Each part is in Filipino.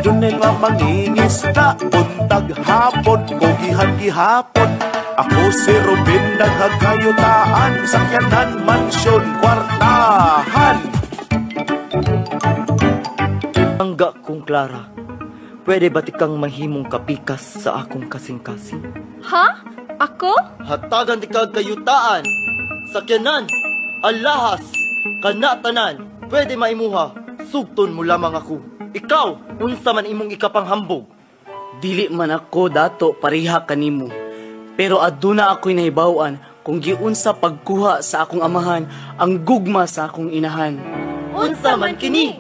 Junel nga mangingisda, buntag hapon, kogihan gihapon. Ako si Robin, naghagayutaan, sakyanan, mansyon, kwartahan. Angga kong Clara, pwede ba tikang mahimong kapikas sa akong kasing-kasing? Ha? Ako? Hatagan tikag kayutaan, sakyanan, alahas, kanatanan, pwede maimuha, sugton mo lamang ako. Ikaw, unsa man imong ikapanghambog? Dili man ako dato pareha kanimo, pero aduna ako'y nahibawan kung giunsa pagkuha sa akong amahan ang gugma sa akong inahan. Unsa man kini?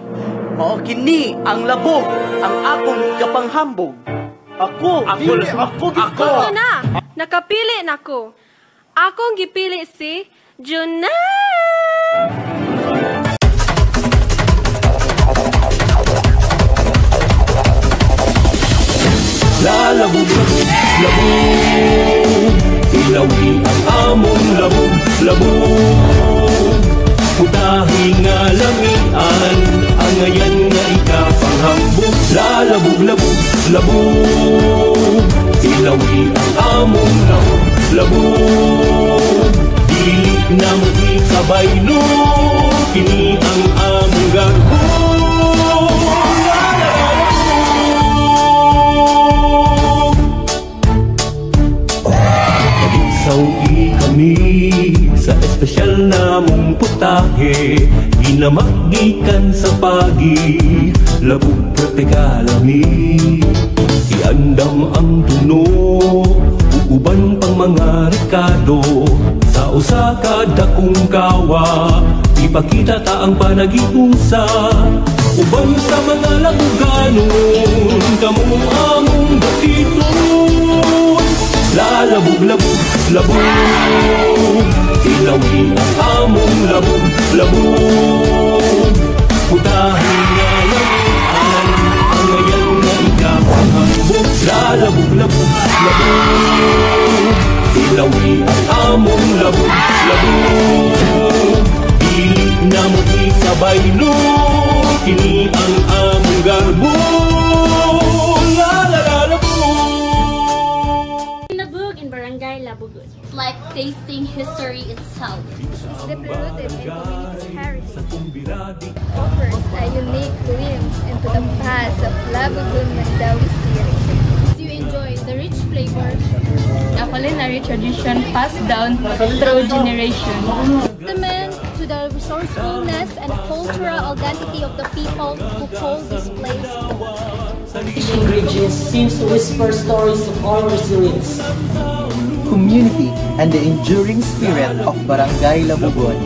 Mao kini ang labog, ang akong ikapanghambog. Ako. Gusto na, nakapili na ko. Akong gipili si Junel. Lalabog, labog, ilawi ang among labog, labog. Putahi nga lamian, ang ngayon nga ikapanghambog. Lalabog, labog, labog, ilawi ang among labog, labog. Dili na mo ikabaylo, kini ang among garbo. Saugi kami sa espesyal namong putahe, ginamaggikan sa pagi, labog protegalami. Iandam ang tuno, uuban pang mga rekado, sa usa ka dakong kawa, ipakita ta ang panagiusa. Uban sa mga labuganon, kamo among batiton. Lalabog, labog, labog, ilawi ang among labog, labog. Putahin nga lamian, ang ngayon na ikapanghambog. Lalabog, labog, labog, ilawi ang among labog, labog. Dili na mo ikabaylo, kini ang among garbo. It's like tasting history itself. It's deeply rooted in community's heritage. Offers a unique glimpse into the past of Labugon, Mandawi City. As you enjoy the rich flavors, a culinary tradition passed down through generation. testament to the resourcefulness and cultural identity of the people who call this place home. Each ingredient seems to whisper stories of our resilience, community, and the enduring spirit of Barangay Labugon.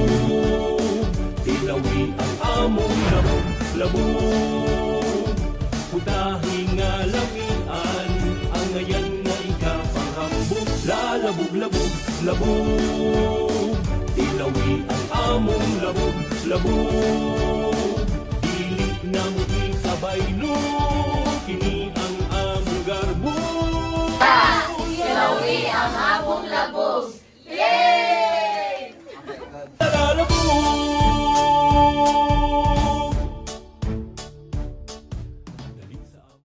Labog, ilawi ang among labog, labog, dili na mo